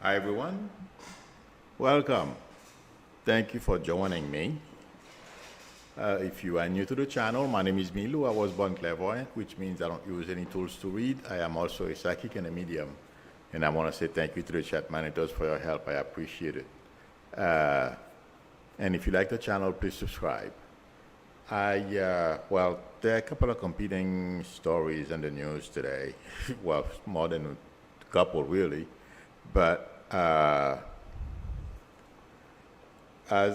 Hi everyone, welcome. Thank you for joining me. If you are new to the channel, my name is Milu. I was born clairvoyant, which means I don't use any tools to read. I am also a psychic and a medium. And I want to say thank you to the chat managers for your help. I appreciate it. And if you like the channel, please subscribe. Well, there are a couple of competing stories in the news today. Well, more than a couple, really. But as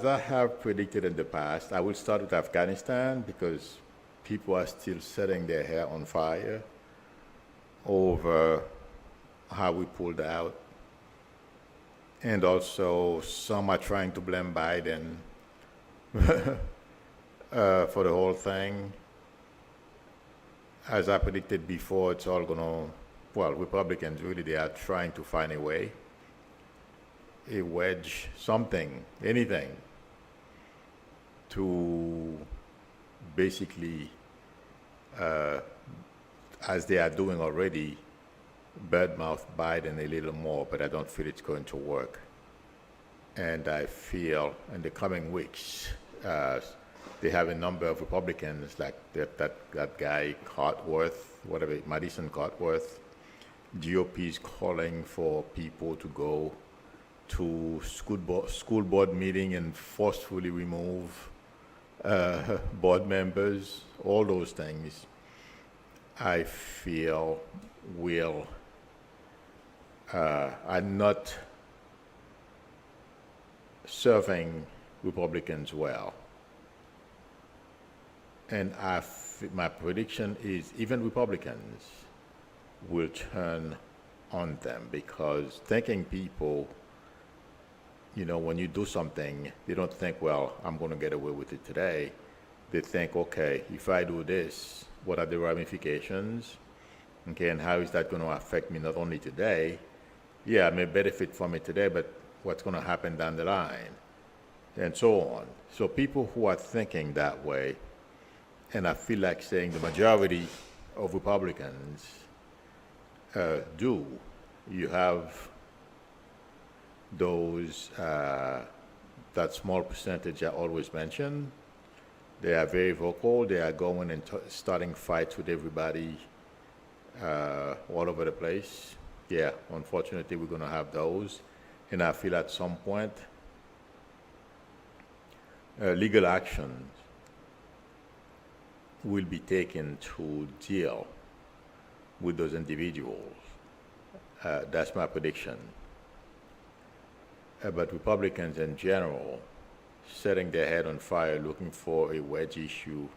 I have predicted in the past, I will start with Afghanistan because people are still setting their hair on fire over how we pulled out. And also, some are trying to blame Biden for the whole thing. As I predicted before, it's all going to, well, Republicans really, they are trying to find a way, a wedge, something, anything, to basically, as they are doing already, badmouth Biden a little more, but I don't feel it's going to work. And I feel in the coming weeks, they have a number of Republicans like that guy Cartworth, whatever, Madison Cartworth. GOP is calling for people to go to school board meeting and forcefully remove board members. All those things, I feel, will are not serving Republicans well. And my prediction is even Republicans will turn on them because thinking people, when you do something, they don't think, well, I'm going to get away with it today. They think, okay, if I do this, what are the ramifications? Okay, and how is that going to affect me not only today? Yeah, I may benefit from it today, but what's going to happen down the line? And so on. So people who are thinking that way, and I feel like saying the majority of Republicans do. You have those, that small percentage I always mention. They are very vocal. They are going and starting fights with everybody all over the place. Yeah, unfortunately, we're going to have those. And I feel at some point, legal actions will be taken to deal with those individuals. That's my prediction. But Republicans in general, setting their head on fire, looking for a wedge issue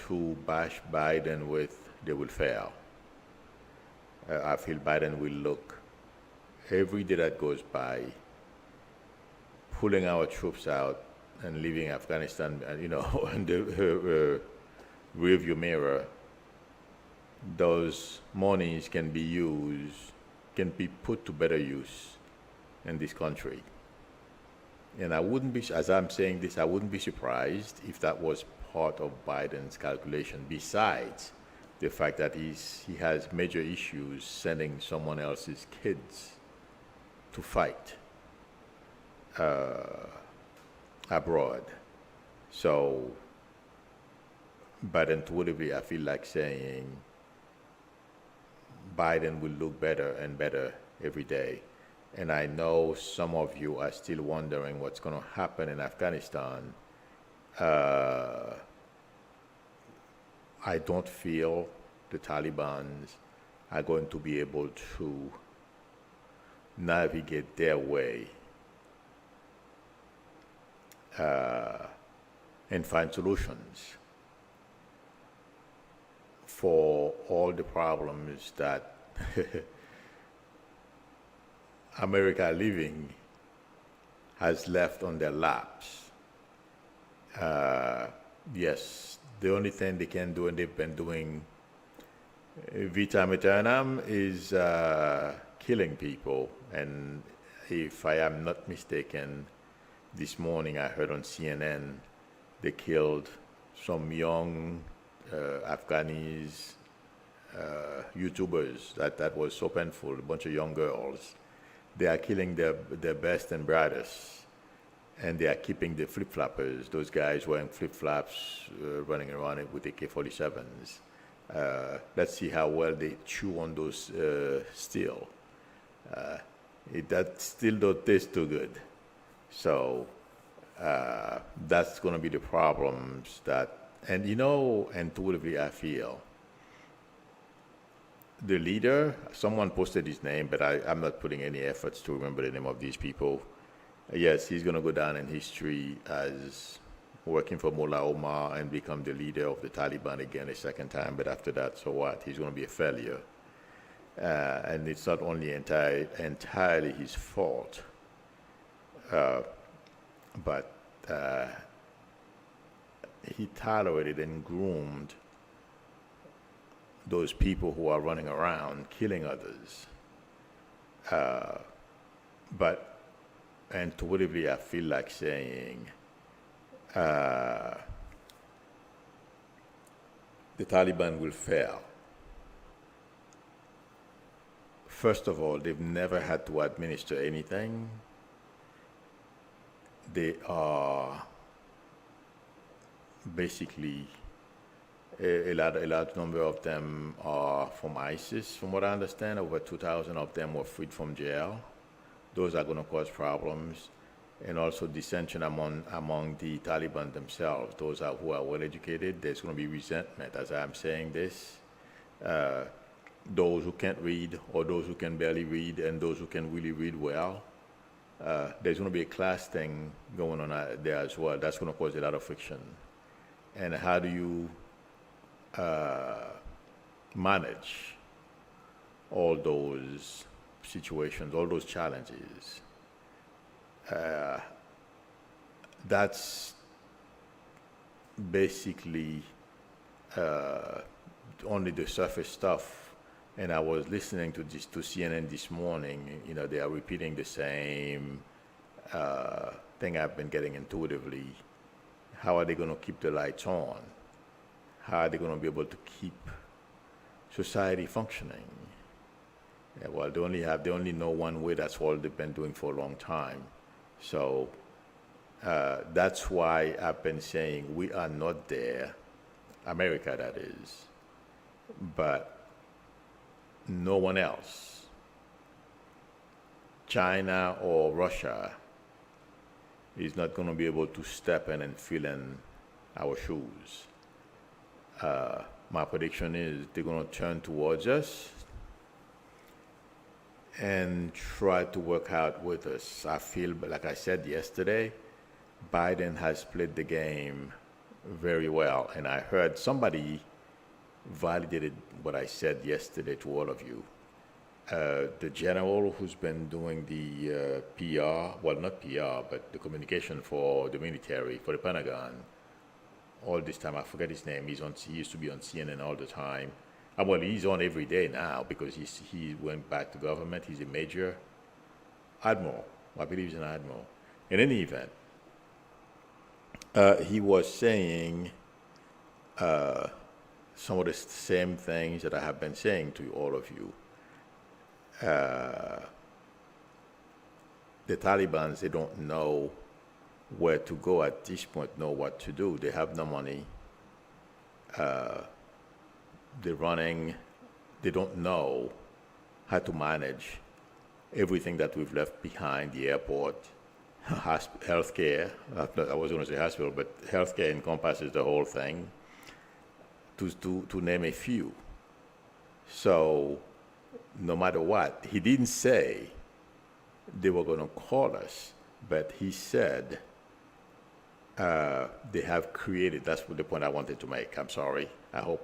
to bash Biden with, they will fail. I feel Biden will look, every day that goes by, pulling our troops out and leaving Afghanistan, in the rearview mirror. Those monies can be put to better use in this country. And I wouldn't be, as I'm saying this, I wouldn't be surprised if that was part of Biden's calculation, besides the fact that he has major issues sending someone else's kids to fight abroad. So, but intuitively, I feel like saying Biden will look better and better every day. And I know some of you are still wondering what's going to happen in Afghanistan. I don't feel the Taliban are going to be able to navigate their way and find solutions for all the problems that America living has left on their laps. Yes, the only thing they can do, and they've been doing vitam aeternam, is killing people. And if I am not mistaken, this morning I heard on CNN they killed some young Afghanis YouTubers. That was so painful. A bunch of young girls they are killing their best and brightest, and they are keeping the flip-floppers, those guys wearing flip-flops, running around with AK-47s. Let's see how well they chew on those steel. That still don't taste too good. So that's going to be the problems that, and intuitively I feel the leader, someone posted his name, but I'm not putting any efforts to remember the name of these people. Yes, he's going to go down in history as working for Mullah Omar and become the leader of the Taliban again a second time. But after that, so what? He's going to be a failure. And it's not only entirely his fault, but he tolerated and groomed those people who are running around killing others. But intuitively, I feel like saying the Taliban will fail. First of all, they've never had to administer anything. They are basically a large number of them are from ISIS, from what I understand. Over 2,000 of them were freed from jail. Those are going to cause problems, and also dissension among the Taliban themselves. Those who are well educated, there's going to be resentment as I'm saying this. Those who can't read, or those who can barely read, and those who can really read well. There's going to be a class thing going on there as well. That's going to cause a lot of friction. And how do you manage all those situations, all those challenges? That's basically only the surface stuff. And I was listening to CNN this morning. They are repeating the same thing I've been getting intuitively. How are they going to keep the lights on? How are they going to be able to keep society functioning? Yeah, well, they only know one way. That's all they've been doing for a long time. So that's why I've been saying we are not there, America that is, but no one else, China or Russia, is not going to be able to step in and fill in our shoes. My prediction is they're going to turn towards us and try to work out with us. I feel, like I said yesterday, Biden has played the game very well. And I heard somebody validated what I said yesterday to all of you. The general who's been doing the PR, well, not PR, but the communication for the military, for the Pentagon, all this time, I forget his name. He used to be on CNN all the time. Well, he's on every day now because he went back to government. He's a major admiral. I believe he's an admiral. In any event, he was saying some of the same things that I have been saying to all of you. The Taliban, they don't know where to go at this point, know what to do. They have no money. They're running. They don't know how to manage everything that we've left behind, the airport, healthcare. I was going to say hospital, but healthcare encompasses the whole thing, to name a few. So no matter what, he didn't say they were going to call us, but he said they have created, that's the point I wanted to make. I'm sorry. I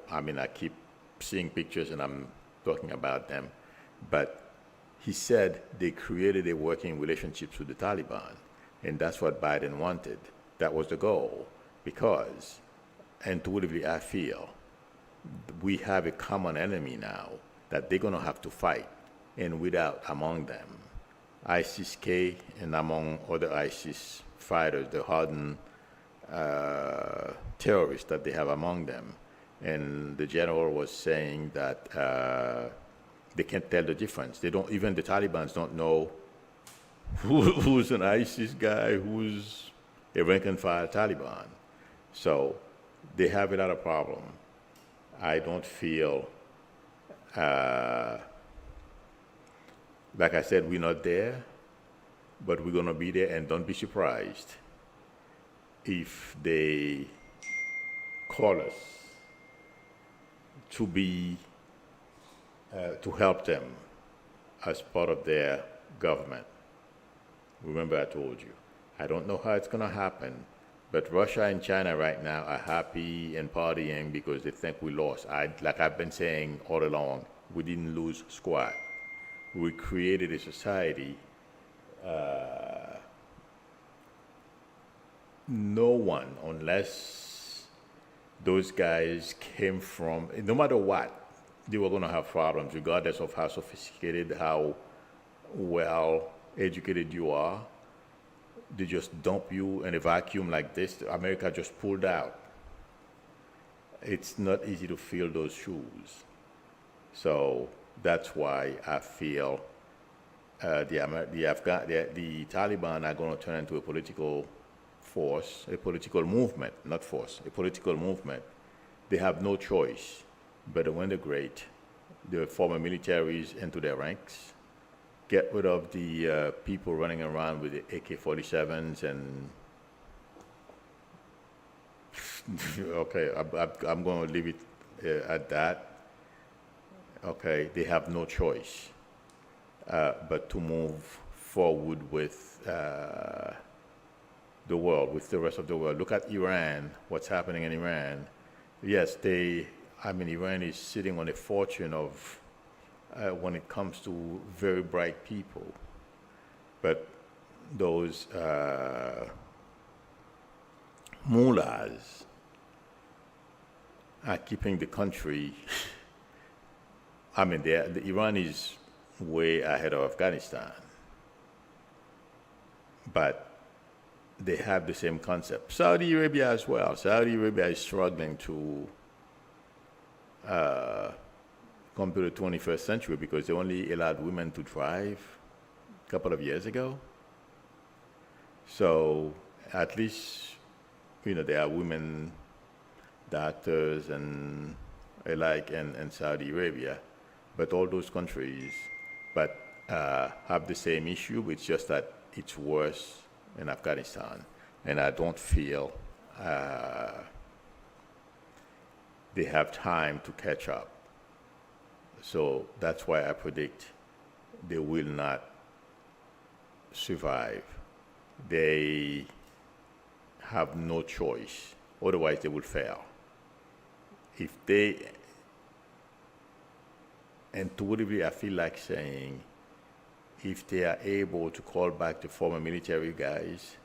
keep seeing pictures and I'm talking about them, but he said they created a working relationship with the Taliban, and that's what Biden wanted. That was the goal, because intuitively I feel we have a common enemy now that they're going to have to fight, and without among them ISIS-K and among other ISIS fighters, the hardened terrorists that they have among them. And the general was saying that they can't tell the difference. Even the Taliban don't know who's an ISIS guy, who's a rank and file Taliban. So they have a lot of problem. I don't feel, like I said, we're not there, but we're gonna be there, and don't be surprised if they call us to be to help them as part of their government. Remember, I told you, I don't know how it's going to happen, but Russia and China right now are happy and partying because they think we lost. Like I've been saying all along, we didn't lose squat. We created a society. No one, unless those guys came from, no matter what, they were going to have problems, regardless of how sophisticated, how well educated you are. They just dump you in a vacuum like this. America just pulled out. It's not easy to fill those shoes. So that's why I feel the Taliban are going to turn into a political force, a political movement, not force, a political movement. They have no choice but to integrate the former militaries into their ranks, get rid of the people running around with the AK-47s and okay, I'm going to leave it at that. Okay, they have no choice but to move forward with the world, with the rest of the world. Look at Iran, what's happening in Iran. Yes, Iran is sitting on a fortune of, when it comes to very bright people. But those mullahs are keeping the country. Iran is way ahead of Afghanistan. But they have the same concept. Saudi Arabia as well. Saudi Arabia is struggling to come to the 21st century because they only allowed women to drive a couple of years ago. So at least, there are women doctors and alike in Saudi Arabia, but all those countries have the same issue. It's just that it's worse in Afghanistan, and I don't feel they have time to catch up. So that's why I predict they will not survive. They have no choice, otherwise they will fail. Intuitively I feel like saying, if they are able to call back the former military guys,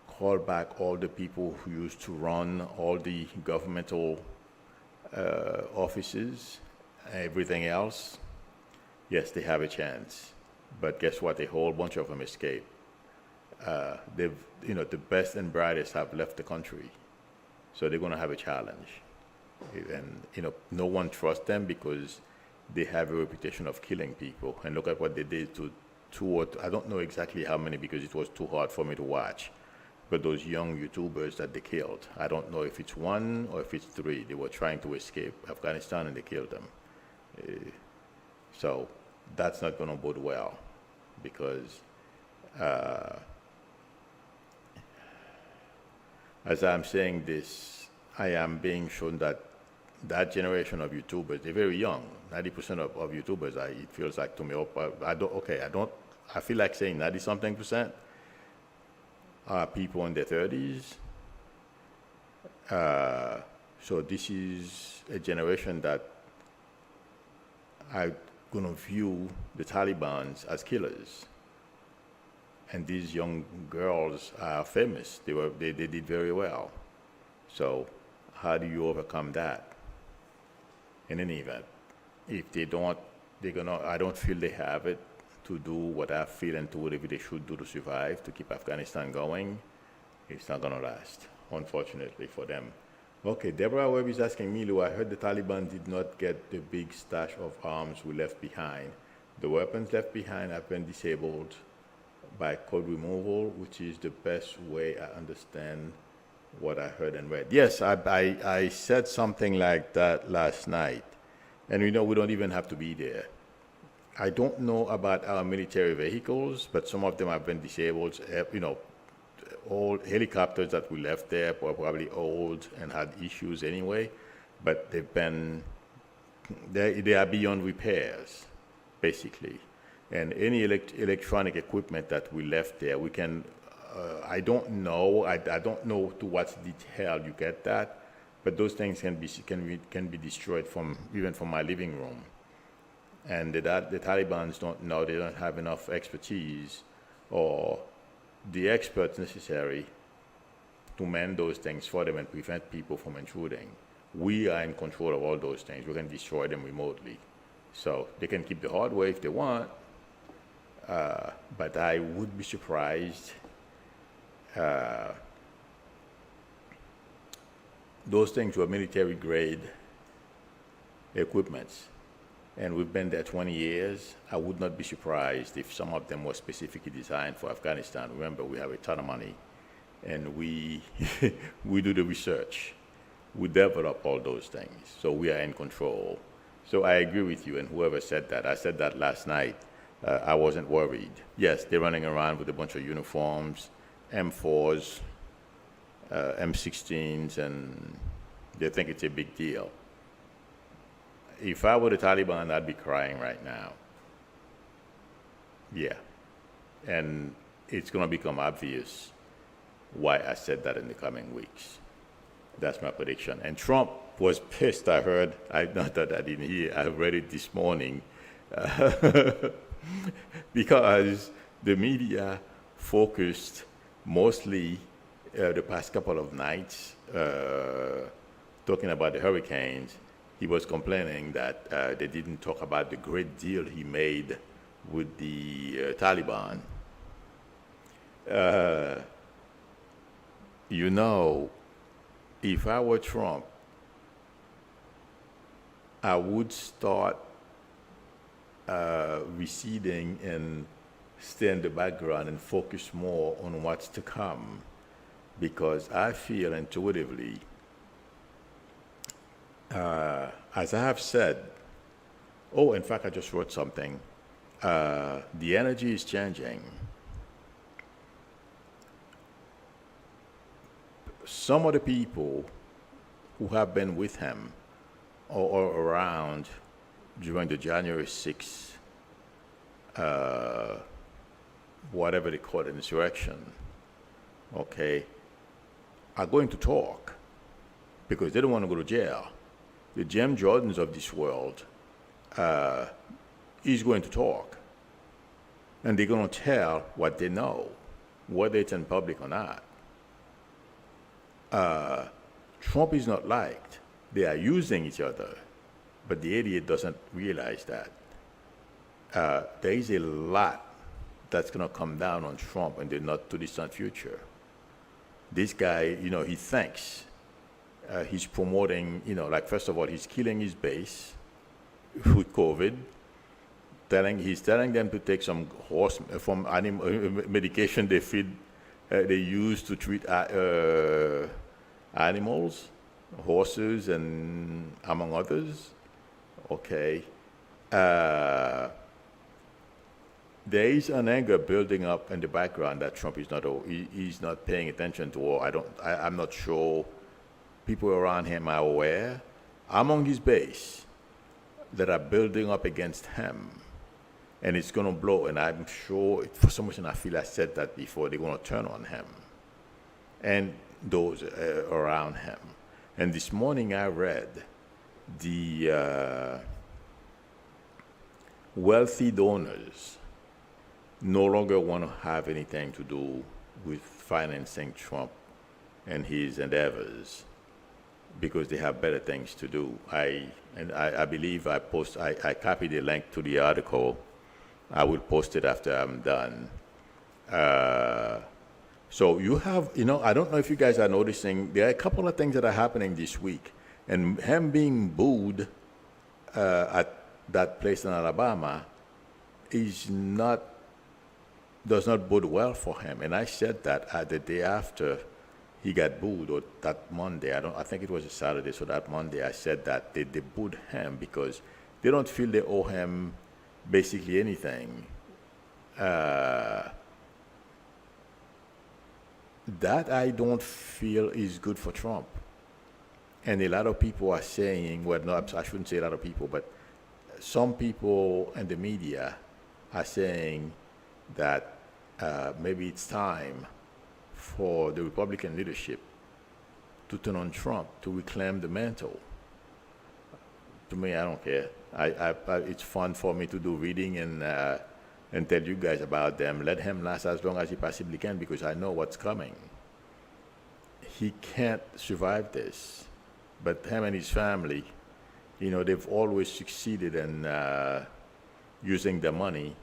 call back all the people who used to run all the governmental offices, everything else, yes, they have a chance. But guess what? A whole bunch of them escaped. The best and brightest have left the country, so they're going to have a challenge. And no one trusts them because they have a reputation of killing people. And look at what they did to I don't know exactly how many because it was too hard for me to watch. But those young YouTubers that they killed, I don't know if it's one or if it's three. They were trying to escape Afghanistan and they killed them. So that's not going to bode well because as I'm saying this, I am being shown that generation of YouTubers, they're very young. 90% of YouTubers, it feels like to me, I feel like saying 90-something percent are people in their 30s. So this is a generation that I'm going to view the Taliban as killers. And these young girls are famous. They did very well. So how do you overcome that? In any event, if they don't, I don't feel they have it to do what I feel intuitively they should do to survive, to keep Afghanistan going. It's not going to last, unfortunately for them. Okay, Deborah Webb is asking me, Lou, I heard the Taliban did not get the big stash of arms we left behind. The weapons left behind have been disabled by code removal, which is the best way I understand what I heard and read. Yes, I said something like that last night, and we don't even have to be there. I don't know about our military vehicles, but some of them have been disabled. Old helicopters that we left there were probably old and had issues anyway, but they are beyond repairs, basically. And any electronic equipment that we left there, we can. I don't know. I don't know to what detail you get that, but those things can be destroyed even from my living room. And the Taliban don't know. They don't have enough expertise or the experts necessary to man those things for them and prevent people from intruding. We are in control of all those things. We can destroy them remotely. So they can keep the hardware if they want, but I would be surprised. Those things were military grade equipments, and we've been there 20 years. I would not be surprised if some of them were specifically designed for Afghanistan. Remember, we have a ton of money, and we we do the research. We develop all those things, so we are in control. So I agree with you, and whoever said that, I said that last night. I wasn't worried. Yes, they're running around with a bunch of uniforms, M4s, M16s, and they think it's a big deal. If I were the Taliban, I'd be crying right now. Yeah. And it's going to become obvious why I said that in the coming weeks. That's my prediction. And Trump was pissed, I heard. Not that I didn't hear. I read it this morning. Because the media focused mostly the past couple of nights talking about the hurricanes. He was complaining that they didn't talk about the great deal he made with the Taliban. If I were Trump, I would start receding and stay in the background and focus more on what's to come, because I feel intuitively, as I have said, in fact, I just wrote something, the energy is changing. Some of the people who have been with him or around during the January 6th, whatever they call it, insurrection, okay, are going to talk because they don't want to go to jail. The Jim Jordans of this world is going to talk, and they're going to tell what they know, whether it's in public or not. Trump is not liked. They are using each other, but the idiot doesn't realize that. There is a lot that's going to come down on Trump in the not too distant future. This guy, he thinks he's promoting, first of all, he's killing his base with COVID. He's telling them to take some medication they use to treat animals, horses, and among others. Okay. There is an anger building up in the background that Trump is he's not paying attention to, or I'm not sure people around him are aware, among his base, that are building up against him. And it's going to blow, and I'm sure, for some reason I feel I said that before, they're going to turn on him and those around him. And this morning I read the wealthy donors no longer want to have anything to do with financing Trump and his endeavors because they have better things to do. I believe I copied the link to the article. I will post it after I'm done. So you have, I don't know if you guys are noticing, there are a couple of things that are happening this week. And him being booed at that place in Alabama is not does not bode well for him. And I said that the day after he got booed, or that Monday. I think it was a Saturday. So that Monday, I said that they booed him because they don't feel they owe him basically anything. That I don't feel is good for Trump. And a lot of people are saying, well, no, I shouldn't say a lot of people, but some people in the media are saying that maybe it's time for the Republican leadership to turn on Trump, to reclaim the mantle. To me, I don't care. It's fun for me to do reading and tell you guys about them. Let him last as long as he possibly can, because I know what's coming. He can't survive this. But him and his family, they've always succeeded in using the money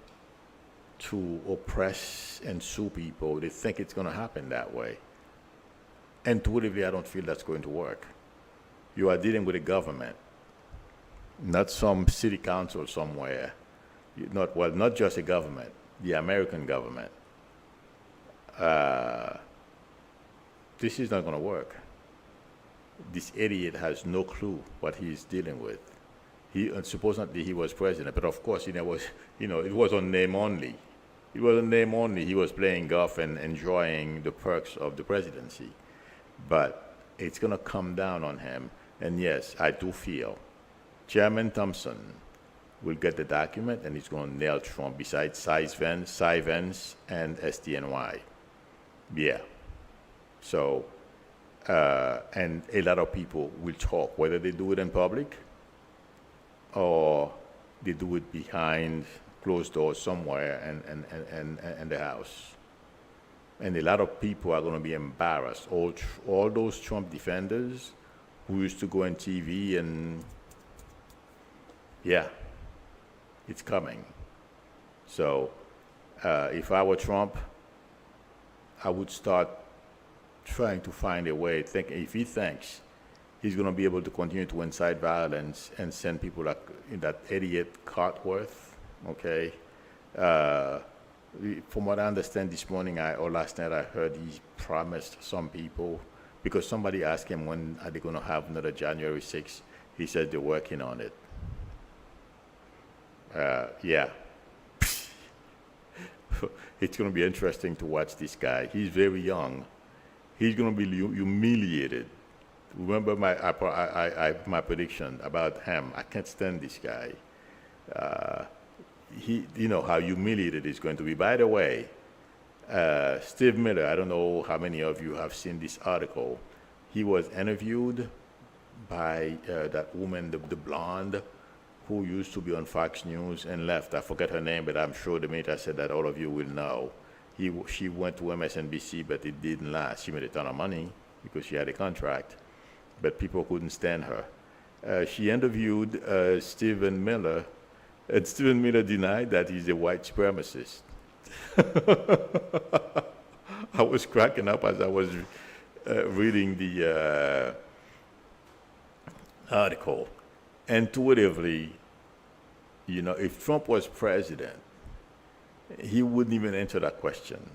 to oppress and sue people. They think it's going to happen that way. Intuitively, I don't feel that's going to work. You are dealing with a government, not some city council somewhere. Not just a government, the American government. This is not going to work. This idiot has no clue what he's dealing with. Supposedly he was president, but of course it was on name only. It was on name only. He was playing golf and enjoying the perks of the presidency. But it's going to come down on him. And yes, I do feel Chairman Thompson will get the document and he's going to nail Trump besides Cy Vance and SDNY. Yeah. So, and a lot of people will talk, whether they do it in public or they do it behind closed doors somewhere in the House. And a lot of people are going to be embarrassed. All those Trump defenders who used to go on TV and, yeah, it's coming. So if I were Trump, I would start trying to find a way. If he thinks he's going to be able to continue to incite violence and send people like that idiot Cartworth, okay? From what I understand this morning or last night, I heard he promised some people, because somebody asked him when are they going to have another January 6th. He said they're working on it. Yeah. It's going to be interesting to watch this guy. He's very young. He's going to be humiliated. Remember my prediction about him. I can't stand this guy. How humiliated he's going to be. By the way, Steve Miller, I don't know how many of you have seen this article. He was interviewed by that woman, the blonde, who used to be on Fox News and left. I forget her name, but I'm sure the minute I said that, all of you will know. She went to MSNBC, but it didn't last. She made a ton of money because she had a contract, but people couldn't stand her. She interviewed Stephen Miller, and Stephen Miller denied that he's a white supremacist. I was cracking up as I was reading the article. Intuitively, if Trump was president, he wouldn't even answer that question.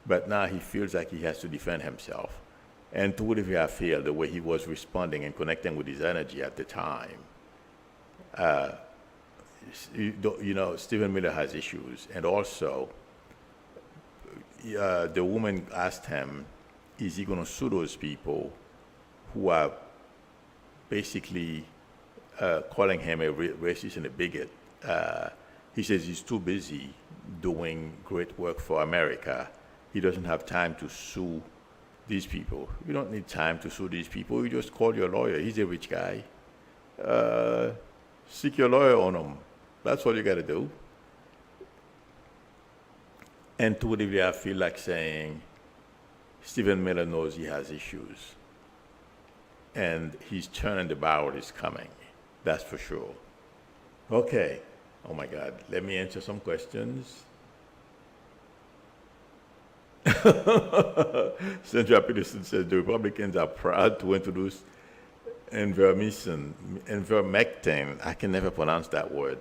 But now he feels like he has to defend himself. Intuitively, I feel the way he was responding and connecting with his energy at the time. Stephen Miller has issues. And also, the woman asked him, is he going to sue those people who are basically calling him a racist and a bigot? He says he's too busy doing great work for America. He doesn't have time to sue these people. You don't need time to sue these people. You just call your lawyer. He's a rich guy. Seek your lawyer on him. That's all you got to do. Intuitively, I feel like saying Stephen Miller knows he has issues. And his turn in the barrel is coming. That's for sure. Okay. Oh my God. Let me answer some questions. Sandra Peterson says the Republicans are proud to introduce ivermectin. I can never pronounce that word.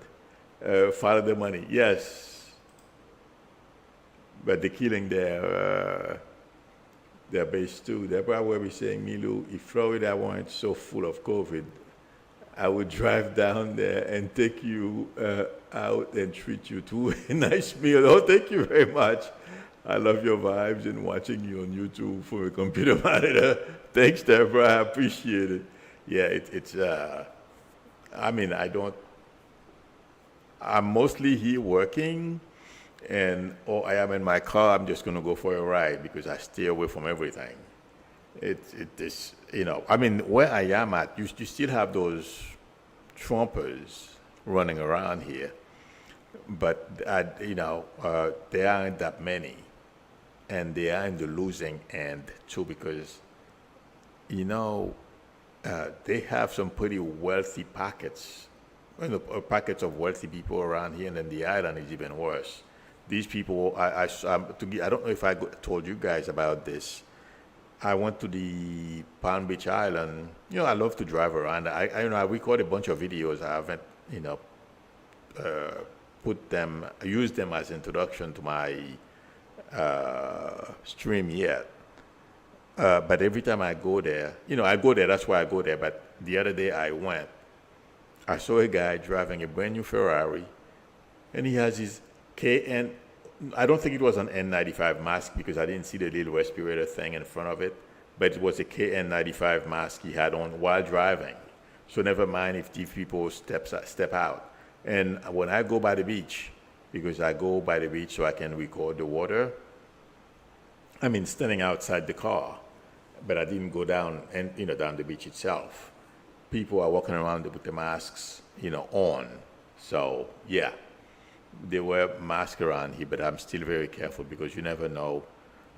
Follow the money. Yes. but they're killing their base too. They probably will be saying, Milu, if Florida weren't so full of COVID, I would drive down there and take you out and treat you to a nice meal. Oh, thank you very much. I love your vibes and watching you on YouTube from a computer monitor. Thanks, Deborah. I appreciate it. Yeah, it's. I mean, I'm mostly here working, or I am in my car. I'm just going to go for a ride because I stay away from everything. It's I mean, where I am at, you still have those Trumpers running around here, but there aren't that many, and they are in the losing end too because they have some pretty wealthy pockets, pockets of wealthy people around here, and then the island is even worse. These people, I don't know if I told you guys about this. I went to the Palm Beach Island. I love to drive around. I record a bunch of videos. I haven't, used them as introduction to my stream yet. But every time I go there, that's why I go there. But the other day I saw a guy driving a brand new Ferrari, and he has his KN. I don't think it was an N95 mask because I didn't see the little respirator thing in front of it, but it was a KN95 mask he had on while driving. So never mind if these people step out. And when I go by the beach, because I go by the beach so I can record the water, standing outside the car, but I didn't go down down the beach itself. People are walking around with the masks, on. So yeah. They wear masks around here, but I'm still very careful because you never know.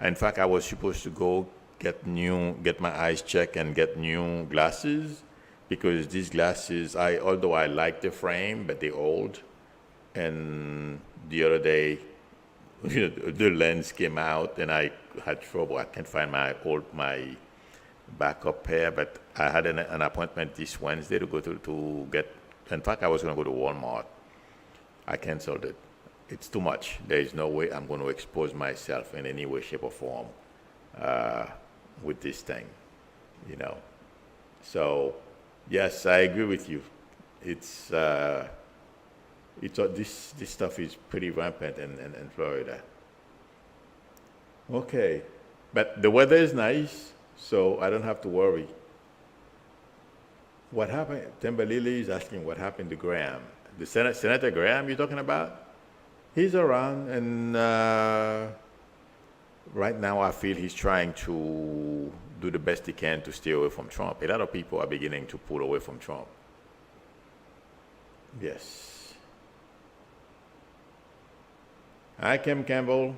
In fact, I was supposed to go get my eyes checked and get new glasses because these glasses, although I like the frame, but they're old. And the other day, the lens came out and I had trouble. I can't find my backup pair, but I had an appointment this Wednesday to go to get. In fact, I was going to go to Walmart. I canceled it. It's too much. There is no way I'm going to expose myself in any way, shape, or form with this thing, So, yes, I agree with you. This stuff is pretty rampant in Florida. Okay, but the weather is nice, so I don't have to worry. What happened? Timberlily is asking what happened to Graham. The Senator Graham you're talking about? He's around, and right now I feel he's trying to do the best he can to stay away from Trump. A lot of people are beginning to pull away from Trump. Yes. Hi, Kim Campbell.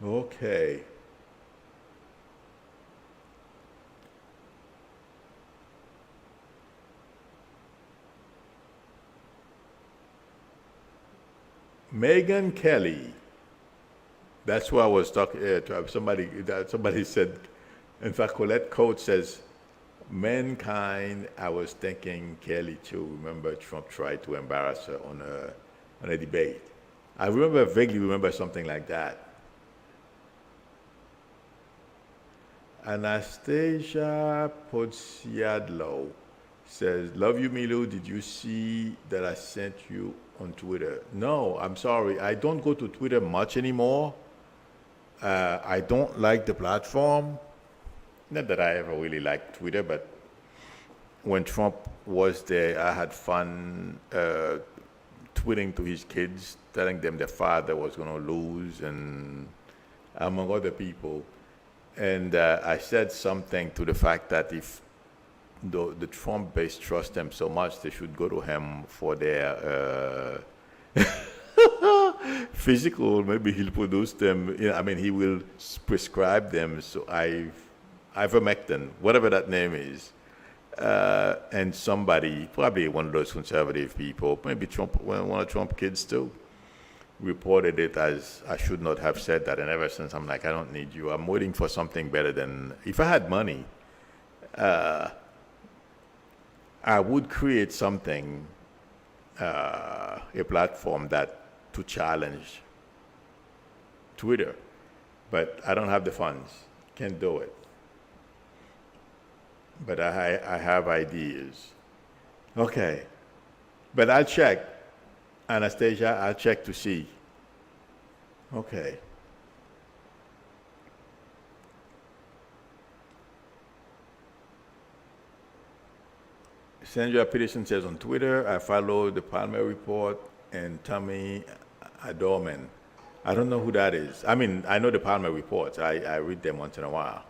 Okay. Megyn Kelly. That's who I was talking to. Somebody said, in fact, Colette Coates says, mankind, I was thinking Kelly too. Remember Trump tried to embarrass her on a debate. I vaguely remember something like that. Anastasia Podsiadlo says, love you, Milu. Did you see that I sent you on Twitter? No, I'm sorry. I don't go to Twitter much anymore. I don't like the platform. Not that I ever really liked Twitter, but when Trump was there, I had fun tweeting to his kids, telling them their father was going to lose, and among other people. And I said something to the fact that if the Trump base trust him so much, they should go to him for their physical. Maybe he'll produce them. He will prescribe them. So ivermectin, whatever that name is, and somebody, probably one of those conservative people, maybe Trump, one of Trump kids too, reported it as I should not have said that. And ever since, I'm like, I don't need you. I'm waiting for something better than, if I had money, I would create something, a platform that to challenge Twitter, but I don't have the funds. Can't do it. But I have ideas. Okay. But I'll check. Anastasia, I'll check to see. Okay. Sandra Peterson says on Twitter, I follow the Palmer Report and Tommy Adorman. I don't know who that is. I mean, I know the Palmer Reports. I read them once in a while.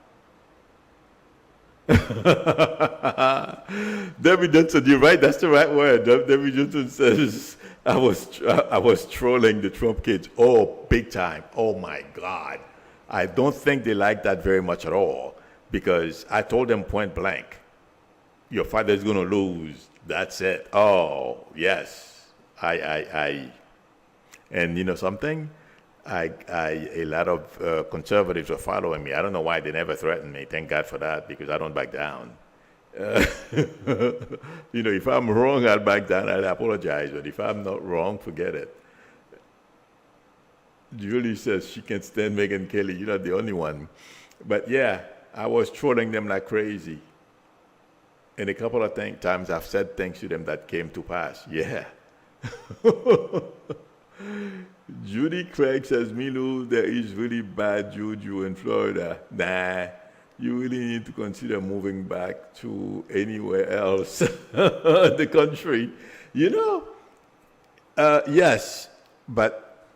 Debbie Johnson, you're right. That's the right word. Debbie Johnson says, I was trolling the Trump kids. Oh, big time. Oh, my God. I don't think they like that very much at all because I told them point blank, your father's going to lose. That's it. Oh, yes. And you know something? A lot of conservatives are following me. I don't know why they never threaten me. Thank God for that, because I don't back down. You know, if I'm wrong, I'll back down. I'll apologize. But if I'm not wrong, forget it. Julie says she can stand Megyn Kelly. You're not the only one. But yeah, I was trolling them like crazy. And a couple of times I've said things to them that came to pass. Yeah. Judy Craig says, Milu, there is really bad juju in Florida. Nah, you really need to consider moving back to anywhere else in the country. You know, yes, but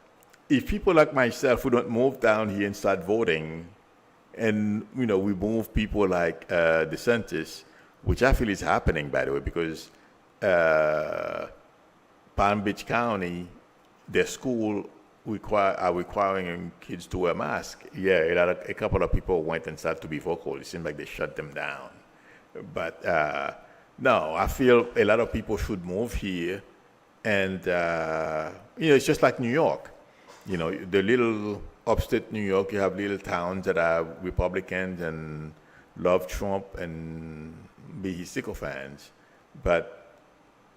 if people like myself who don't move down here and start voting, and, you know, we move people like DeSantis, which I feel is happening, by the way, because Palm Beach County, their school are requiring kids to wear masks. Yeah, a couple of people went and started to be vocal. It seemed like they shut them down. But no, I feel a lot of people should move here. And, you know, it's just like New York. You know, the little upstate New York, you have little towns that are Republicans and love Trump and be his sycophants. But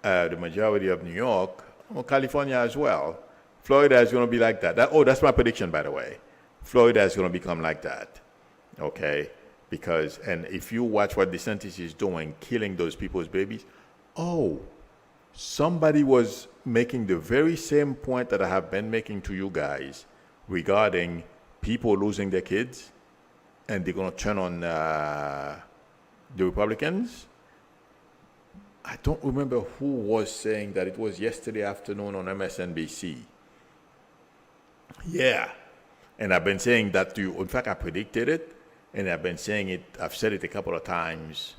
the majority of New York, well, California as well, Florida is going to be like that. That's my prediction, by the way. Florida is going to become like that, okay? Because, and if you watch what DeSantis is doing, killing those people's babies, somebody was making the very same point that I have been making to you guys regarding people losing their kids, and they're going to turn on the Republicans. I don't remember who was saying that. It was yesterday afternoon on MSNBC. Yeah. And I've been saying that to you. In fact, I predicted it, and I've been saying it. I've said it a couple of times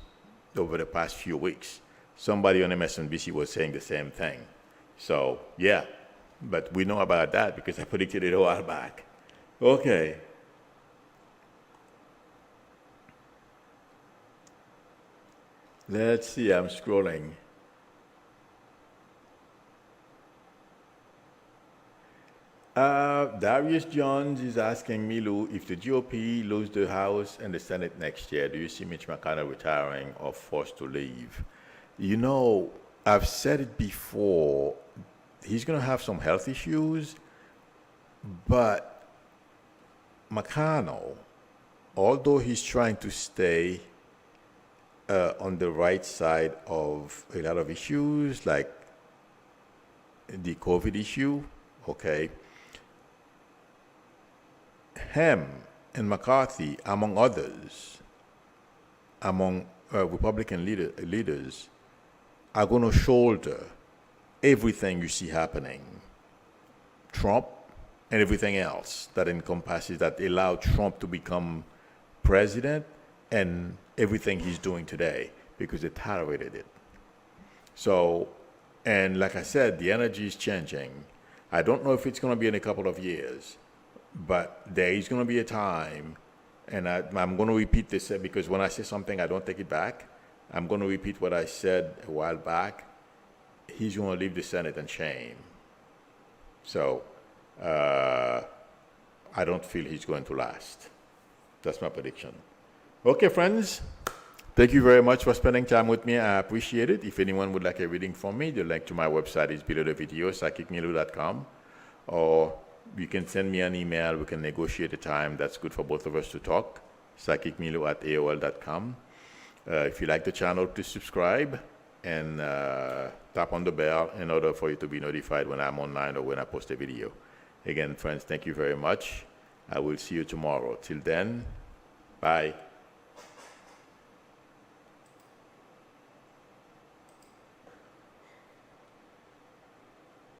over the past few weeks. Somebody on MSNBC was saying the same thing. So, yeah. But we know about that because I predicted it a while back. Okay. Let's see, I'm scrolling. Darius Jones is asking Milu, if the GOP lose the House and the Senate next year, do you see Mitch McConnell retiring or forced to leave? You know, I've said it before, he's going to have some health issues, but McConnell, although he's trying to stay on the right side of a lot of issues, like the COVID issue, okay, him and McCarthy, among others, among Republican leaders, are going to shoulder everything you see happening. Trump and everything else that encompasses, that allowed Trump to become president, and everything he's doing today, because they tolerated it. So, and like I said, the energy is changing. I don't know if it's going to be in a couple of years, but there is going to be a time, and I'm going to repeat this because when I say something, I don't take it back. I'm going to repeat what I said a while back. He's going to leave the Senate in shame. So, I don't feel he's going to last. That's my prediction. Okay, friends. Thank you very much for spending time with me. I appreciate it. If anyone would like a reading from me, the link to my website is below the video, psychicmilu.com. or you can send me an email. We can negotiate a time that's good for both of us to talk. psychicmilo@aol.com. If you like the channel, please subscribe and tap on the bell in order for you to be notified when I'm online or when I post a video. Again, friends, thank you very much. I will see you tomorrow. Till then, bye.